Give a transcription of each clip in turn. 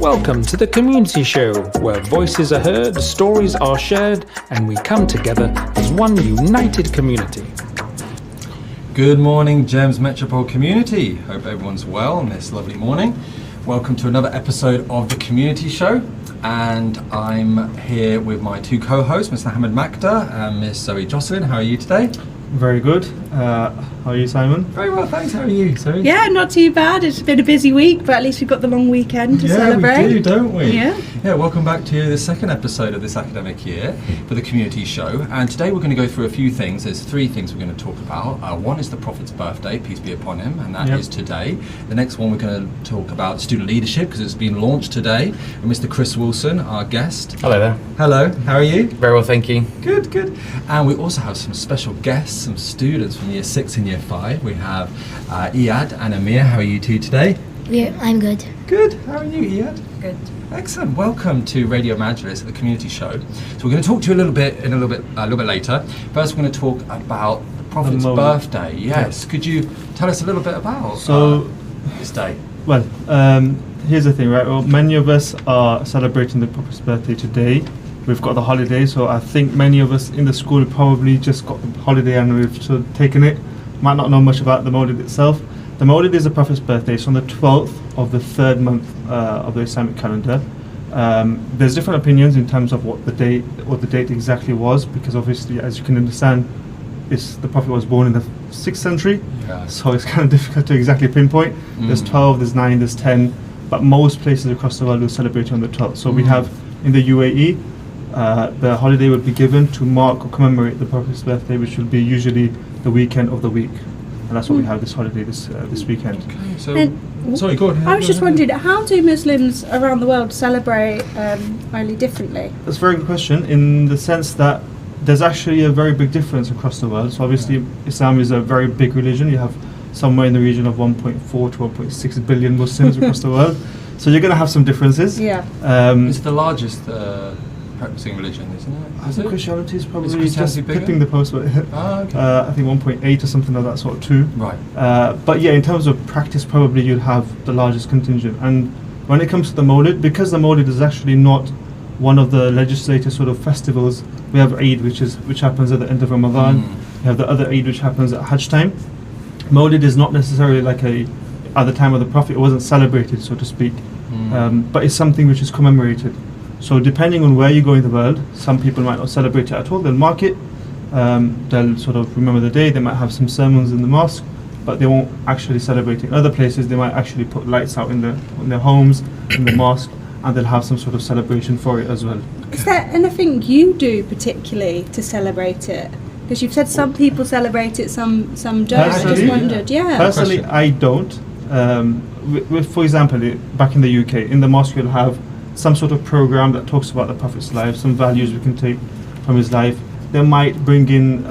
Welcome to the Community Show, where voices are heard, stories are shared, and we come together as one united community. Good morning, GEMS Metropole community. Hope everyone's well on this lovely morning. Welcome to another episode of the Community Show, and I'm here with my two co-hosts, Mr. Hamid Makda and Miss Zoe Jocelyn. How are you today? Very good. How are you, Simon? Very well, thanks. How are you, Zoe? Yeah, not too bad. It's been a busy week, but at least we've got the long weekend to celebrate. Yeah, we do, don't we? Yeah. Yeah, welcome back to the second episode of this academic year for the Community Show. And today we're going to go through a few things. There's three things we're going to talk about. One is the Prophet's birthday, peace be upon him, and that is today. The next one we're going to talk about student leadership, because it's been launched today. And Mr. Chris Wilson, our guest. Hello there. Hello, how are you? Very well, thank you. Good, good. And we also have some special guests, some students from Year 6 and Year 5. We have Iyad and Amir. How are you two today? Yeah, I'm good. Good. How are you, Iyad? Good. Excellent. Welcome to Radio Majlis at the Community Show. So we're going to talk to you a little bit later. First, we're going to talk about the Prophet's birthday. Yes. Could you tell us a little bit about this day? Well, here's the thing, right? Well, many of us are celebrating the Prophet's birthday today. We've got the holiday, so I think many of us in the school probably just got the holiday and we've sort of taken it. Might not know much about the Mawlid itself. The Mawlid is the Prophet's birthday. It's on the 12th of the third month of the Islamic calendar. There's different opinions in terms of what the date exactly was, because obviously, as you can understand, the Prophet was born in the 6th century, so it's kind of difficult to exactly pinpoint. There's 12, there's 9, there's 10, but most places across the world will celebrate on the 12th. So we have in the UAE, the holiday would be given to mark or commemorate the Prophet's birthday, which will be usually the weekend of the week. And that's what we have this holiday this weekend. Okay, so sorry, go ahead. I was just wondering, how do Muslims around the world celebrate Holi differently? That's a very good question, in the sense that there's actually a very big difference across the world. So obviously Islam is a very big religion. You have somewhere in the region of 1.4 to 1.6 billion Muslims across the world. So you're going to have some differences. Yeah. It's the largest practicing religion, isn't it? I think Christianity is probably Christianity just bigger? tipping the post, but Okay. I think 1.8 or something like that sort of too. Right. But yeah, in terms of practice, probably you'd have the largest contingent. And when it comes to the Mawlid, because the Mawlid is actually not one of the legislative sort of festivals, we have Eid, which happens at the end of Ramadan. We have the other Eid, which happens at Hajj time. Mawlid is not necessarily like at the time of the Prophet, it wasn't celebrated, so to speak, but it's something which is commemorated. So depending on where you go in the world, some people might not celebrate it at all. They'll mark it, they'll sort of remember the day, they might have some sermons in the mosque, but they won't actually celebrate it. In other places, they might actually put lights out in their homes, in the mosque, and they'll have some sort of celebration for it as well. Is there anything you do particularly to celebrate it? Because you've said some people celebrate it, some don't. I just wondered, Personally, I don't. For example, back in the UK, in the mosque we'll have some sort of program that talks about the Prophet's life, some values we can take from his life. They might bring in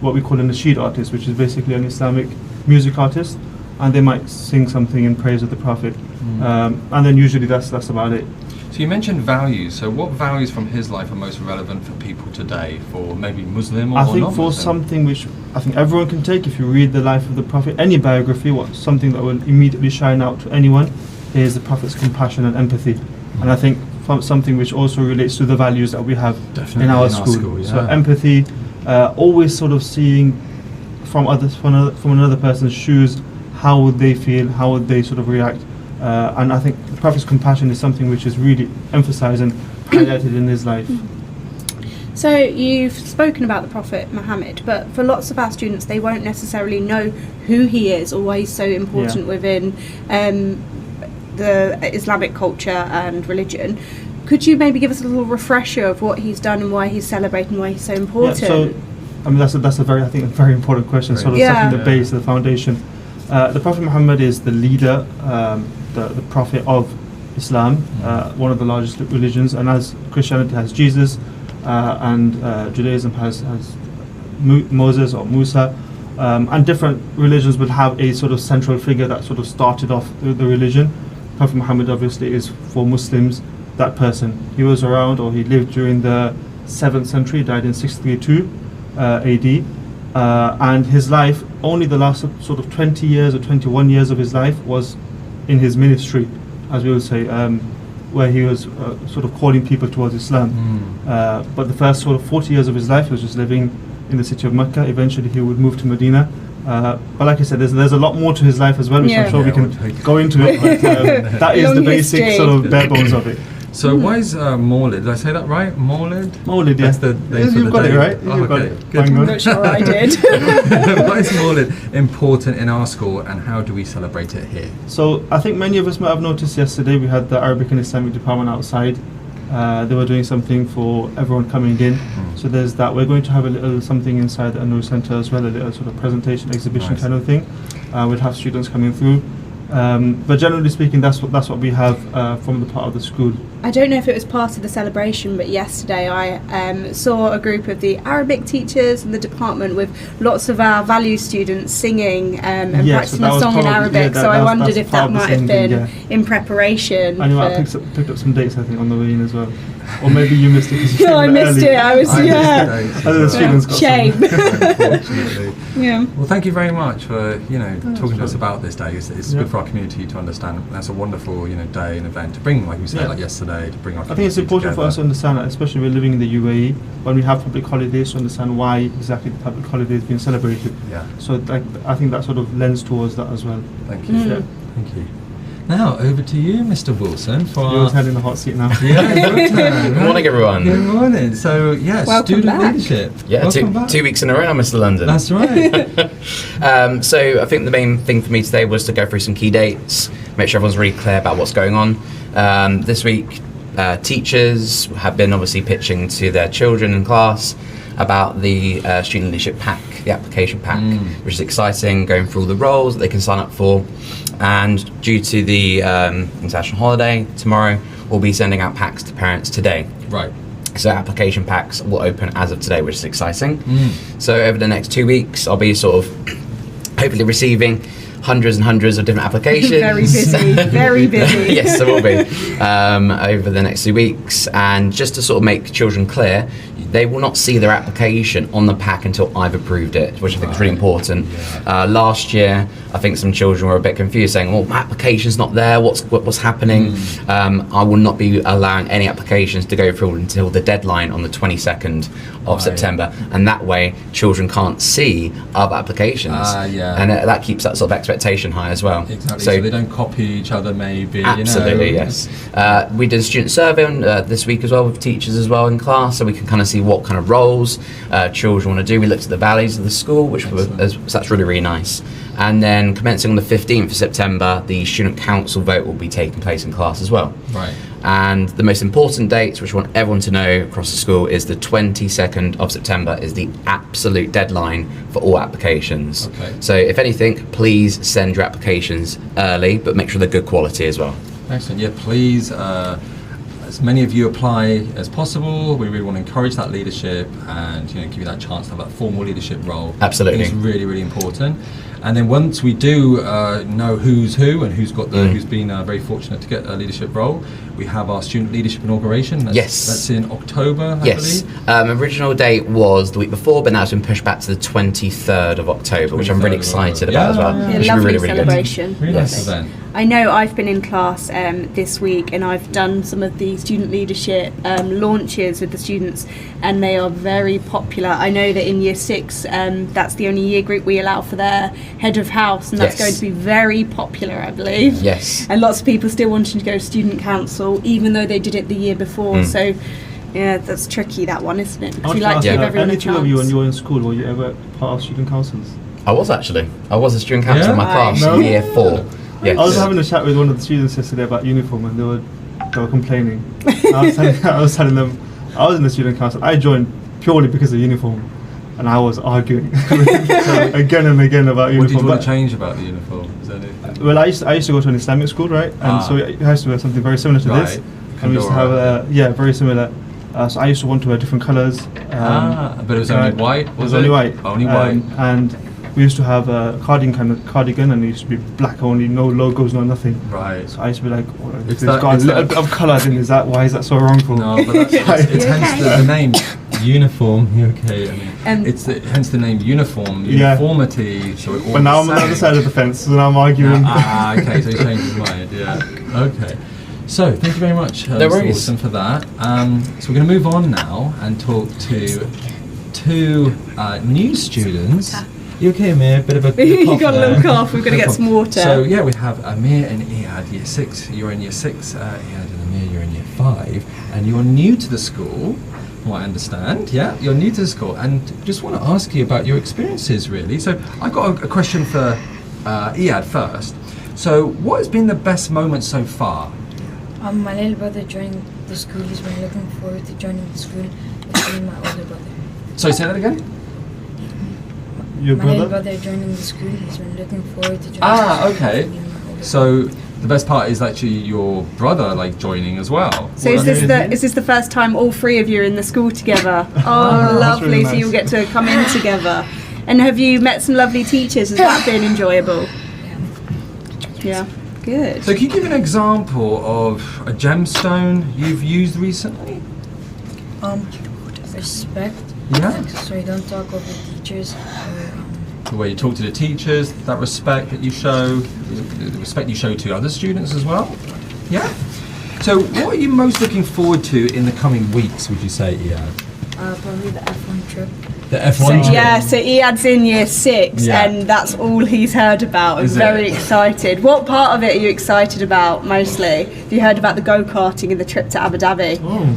what we call a nasheed artist, which is basically an Islamic music artist, and they might sing something in praise of the Prophet. And then usually that's about it. So you mentioned values. So what values from his life are most relevant for people today, for maybe Muslim or I think non-Muslim? for something which I think everyone can take, if you read the life of the Prophet, any biography, something that will immediately shine out to anyone is the Prophet's compassion and empathy. And I think something which also relates to the values that we have in our school. So empathy, always sort of seeing from another person's shoes, how would they feel, how would they sort of react. And I think the Prophet's compassion is something which is really emphasized and highlighted in his life. So you've spoken about the Prophet Muhammad, but for lots of our students, they won't necessarily know who he is or why he's so important within the Islamic culture and religion. Could you maybe give us a little refresher of what he's done and why he's celebrated and why he's so important? Yeah, so I mean that's a very important question. Sort of setting the base, the foundation. The Prophet Muhammad is the leader, the Prophet of Islam, one of the largest religions, and as Christianity has Jesus, and Judaism has Moses or Musa, and different religions will have a sort of central figure that sort of started off the religion. Prophet Muhammad obviously is, for Muslims, that person. He was around, or he lived during the 7th century, died in 632 AD, and his life, only the last sort of 20 years or 21 years of his life was in his ministry. as we would say, where he was sort of calling people towards Islam. But the first sort of 40 years of his life, he was just living in the city of Mecca. Eventually, he would move to Medina. But like I said, there's a lot more to his life as well, which I'm sure we can go into it. But that is the basic sort of bare bones of it. So why is Mawlid? Did I say that right? Mawlid? Mawlid, yeah. That's the name for You've the got day. it right. Oh, You've got okay. it. Good. Bang on. I'm not sure I did. Why is Mawlid important in our school, and how do we celebrate it here? So I think many of us might have noticed yesterday we had the Arabic and Islamic department outside. They were doing something for everyone coming in. So there's that. We're going to have a little something inside the Anur Centre as well, a little sort of presentation exhibition Nice. kind of thing. We'll have students coming through. But generally speaking, that's what we have from the part of the school. I don't know if it was part of the celebration, but yesterday I saw a group of the Arabic teachers in the department with lots of our value students singing and Yeah, practicing so that a was song in probably- Arabic. yeah, So I that's wondered if part that of the might have same been thing, in preparation. And you might for- have picked up some dates, I think, on the way in as well. Or maybe you missed it because you No, came I in missed early. it. I was, yeah. Other students got some. Shame. Unfortunately. Yeah. Well, thank you very much for talking to us about this day. It's Yeah. good for our community to understand. That's a wonderful day and event to bring, like we said, Yeah. like yesterday, to bring our. I think it's important for us to understand that, especially we're living in the UAE, when we have public holidays, to understand why exactly the public holiday is being celebrated. Yeah. So I think that sort of lends towards that as well. Thank you. Yeah. Thank you. Now over to you, Mr. Wilson, for You're turning the hot seat now. Yeah, your turn. Good morning, everyone. Good morning. So, Welcome student back. leadership. Yeah, Welcome back. 2 weeks in a row now, Mr. London. That's right. So I think the main thing for me today was to go through some key dates, make sure everyone's really clear about what's going on. This week, teachers have been obviously pitching to their children in class about the student leadership pack, the application pack, which is exciting, going through all the roles that they can sign up for. And due to the international holiday tomorrow, we'll be sending out packs to parents today. Right. So application packs will open as of today, which is exciting. So over the next 2 weeks, I'll be sort of hopefully receiving hundreds and hundreds of different applications. Very busy. Very busy. Yes, there will be over the next 2 weeks. And just to sort of make children clear, they will not see their application on the pack until I've approved it, which I think is really important. Last year, I think some children were a bit confused, saying, "Well, my application's not there. What's happening?" I will not be allowing any applications to go through until the deadline on the 22nd of September, and that way children can't see other applications, and that keeps that sort of expectation high as well. Exactly. So they don't copy each other, maybe. Absolutely, yes. We did a student survey on, this week as well with teachers as well in class, so we can kind of see what kind of roles children want to do. We looked at the values of the school, which was, so that's really, really nice. And then commencing on the 15th of September, the student council vote will be taking place in class as well. Right. And the most important dates, which I want everyone to know across the school, is the 22nd of September is the absolute deadline for all applications. Okay. So if anything, please send your applications early, but make sure they're good quality as well. Excellent. Yeah, please, as many of you apply as possible. We really want to encourage that leadership and give you that chance to have that formal leadership role. Absolutely. I think it's really, really important. And then once we do know who's who and who's got who's been very fortunate to get a leadership role, we have our student leadership inauguration. That's in October, I believe. Original date was the week before, but now it's been pushed back to the 23rd of October, which I'm really excited about as well. Yeah, It should be lovely really, really good. celebration. Really Yes. nice event. I know I've been in class this week and I've done some of the student leadership launches with the students, and they are very popular. I know that in year 6, that's the only year group we allow for their head of house, and that's Yes. going to be very popular, I believe. Yes. And lots of people still wanting to go to student council, even though they did it the year before. So, yeah, that's tricky, that one, isn't it? Because we like to give everyone a Any two of you when chance. you were in school, were you ever part of student councils? I was actually. I was a student council in my Yeah? class No. in year 4. Yes. I was having a chat with one of the students yesterday about uniform, and they were complaining. I was telling them I was in the student council. I joined purely because of uniform, and I was arguing again and again about What did uniform. you want But- to change about the uniform? Is there anything? Well, I used to go to an Islamic school, right? And so it has to wear something very similar to this. Right. And we used to have very similar. So I used to want to wear different colours. But it was only white, It was only white. Only white. And we used to have a cardigan, and it used to be black only, no logos, no nothing. Right. So I used to be like, well, if It's it's that- got a it's little that- bit of colour, then why is that so wrong for? No, but it's hence the name Uniform. Okay. I mean, Um, hence the name uniform. Yeah. Uniformity. So it all But now I'm on the other side of the fence, so now I'm arguing. Okay. So he changed his mind. Yeah. Okay. So thank you very much, No Mr. worries. Wilson, for that. So we're going to move on now and talk to two new students. You okay, Amir? Bit of a You got a little there. cough, we're gonna No get some problem. water. So yeah, we have Amir and Iyad, year 6. You're in year 6. Iyad and Amir, you're in year 5, and you're new to the school. From what I understand, yeah, you're new to the school, and just want to ask you about your experiences, really. So I've got a question for Iyad first. So what has been the best moment so far? My little brother joining the school. He's been looking forward to joining the school with me and my older brother. Sorry, say that again. Your My little brother? brother joining the school. He's been looking forward to joining Ah, the school okay. with me and my older So the best part is actually your brother like joining as well. So is this the first time all three of you are in the school together? Oh, that's lovely! really So nice. you'll get to come in together. And have you met some lovely teachers? Has that been enjoyable? Yeah, good. So can you give an example of a gemstone you've used recently? respect. Yeah. So you don't talk over teachers. The way you talk to the teachers, that respect that you show, the respect you show to other students as well. Yeah. So what are you most looking forward to in the coming weeks, would you say, Iyad? Probably the F1 trip. The F1 So, trip. yeah, so Iyad's in year 6 Yeah. and that's all he's heard about and Is it? very excited. What part of it are you excited about mostly? Have you heard about the go-karting and the trip to Abu Dhabi? Oh,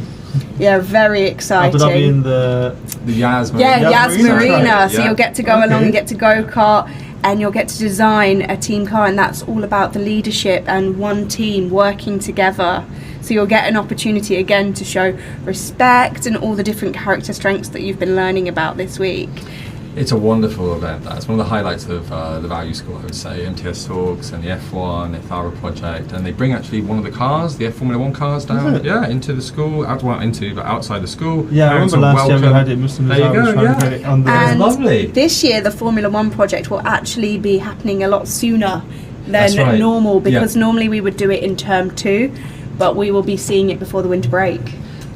Yeah, very exciting. Abu Dhabi in the... The Yasmin. Yeah, Yas Yas Marina. Marina. So Yeah. you'll get to go Okay. along and get to go-kart and you'll get to design a team car, and that's all about the leadership and one team working together. So you'll get an opportunity again to show respect and all the different character strengths that you've been learning about this week. It's a wonderful event. That's one of the highlights of the Value School, I would say. MTS Talks and the F1, Ithara project, and they bring actually one of the cars, the F Formula 1 cars, down, it? yeah, into the school. But outside the school. Yeah, I Parents remember are last year we welcome. had it. Muslim There you Bazaar was go, trying to yeah. get it on the... And lovely. this year, the Formula 1 project will actually be happening a lot sooner That's than right. normal, because Yeah. normally we would do it in term 2, but we will be seeing it before the winter break.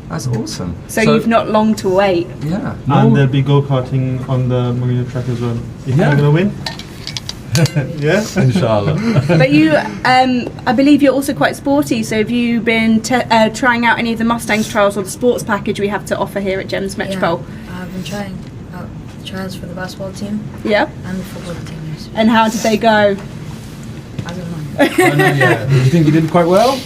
That's awesome. So you've not long to wait. Yeah. And there'll be go-karting on the marina track as well. You think Yeah. I'm going to win? Yeah? Inshallah. But you, I believe you're also quite sporty. So have you been trying out any of the Mustangs trials or the sports package we have to offer here at Gems Metropole? I've been trying out trials for the basketball team Yeah. and the football team. Yes. And how did they go? I don't know. Do you think you did quite well?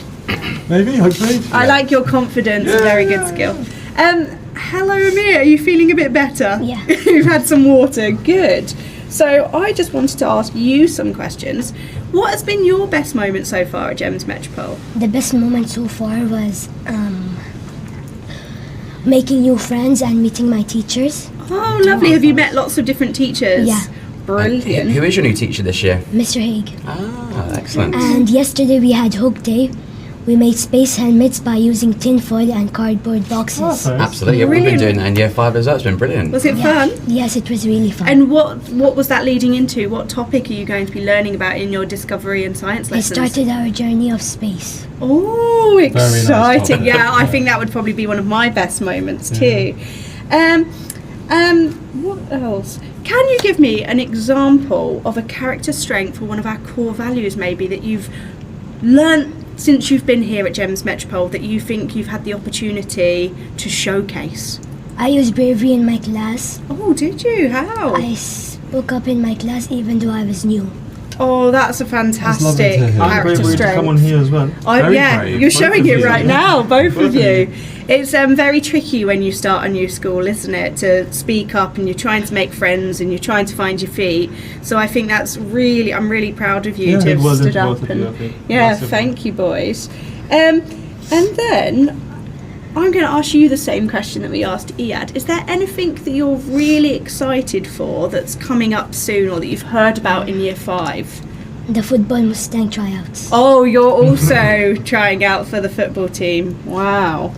Maybe, hopefully. I like your confidence. Very good skill. Hello, Amir. Are you feeling a bit better? Yeah. You've had some water. Good. So I just wanted to ask you some questions. What has been your best moment so far at Gems Metropole? The best moment so far was making new friends and meeting my teachers. Oh, lovely. Have you met lots of different teachers? Yeah. Brilliant. Who is your new teacher this year? Mr. Haig. Ah, excellent. And yesterday we had Hook Day. We made space helmets by using tin foil and cardboard boxes. Nice. Absolutely. Yeah, we've been Brilliant. doing that in year 5 as well. It's been brilliant. Was it Yeah. fun? Yes, it was really fun. And what was that leading into? What topic are you going to be learning about in your discovery and science we lessons? started our journey of space. Oh, nice exciting! topic. Yeah, I think that would probably be one of my best moments too. What else? Can you give me an example of a character strength or one of our core values, maybe that you've learnt since you've been here at Gems Metropole that you think you've had the opportunity to showcase? I used bravery in my class. Oh, did you? How? I spoke up in my class even though I was new. Oh, that's a fantastic lovely to hear. I'm character brave way to strength. come on here as well. Very Yeah, brave, you're both showing of it you. right now, both Both of of you. you. It's very tricky when you start a new school, isn't it? To speak up and you're trying to make friends and you're trying to find your feet. So I think that's really, I'm really proud of you Yeah, to it have was stood into up. both of And you, I think. yeah, Massive. thank you, boys. And then I'm going to ask you the same question that we asked Iyad. Is there anything that you're really excited for that's coming up soon or that you've heard about in year 5? The football Mustang tryouts. Oh, you're also trying out for the football team. Wow.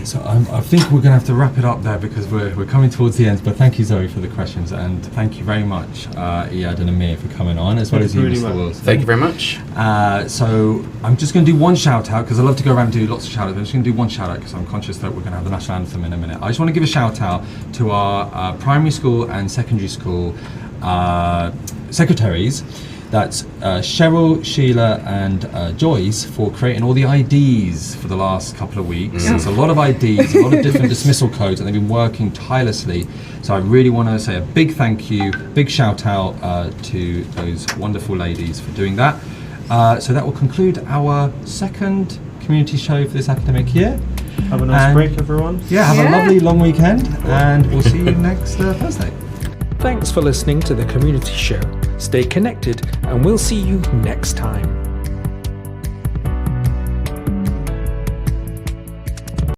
So I think we're going to have to wrap it up there because we're coming towards the end. But thank you, Zoe, for the questions, and thank you very much, Iyad and Amir, for coming on, as well as you, Really Mr. well. Wilson. Thank you very much. So I'm just going to do one shout out because I love to go around and do lots of shout outs. I'm just going to do one shout out because I'm conscious that we're going to have the national anthem in a minute. I just want to give a shout out to our primary school and secondary school secretaries. That's Cheryl, Sheila and Joyce for creating all the IDs for the last couple of weeks. There's a lot of IDs, a lot of different dismissal codes, and they've been working tirelessly. So I really want to say a big thank you, big shout out to those wonderful ladies for doing that. So that will conclude our second community show for this academic year. Have a nice And- break, everyone. Yeah, have a Yeah. lovely long weekend, and we'll see you next Thursday. Thanks for listening to the Community Show. Stay connected, and we'll see you next time.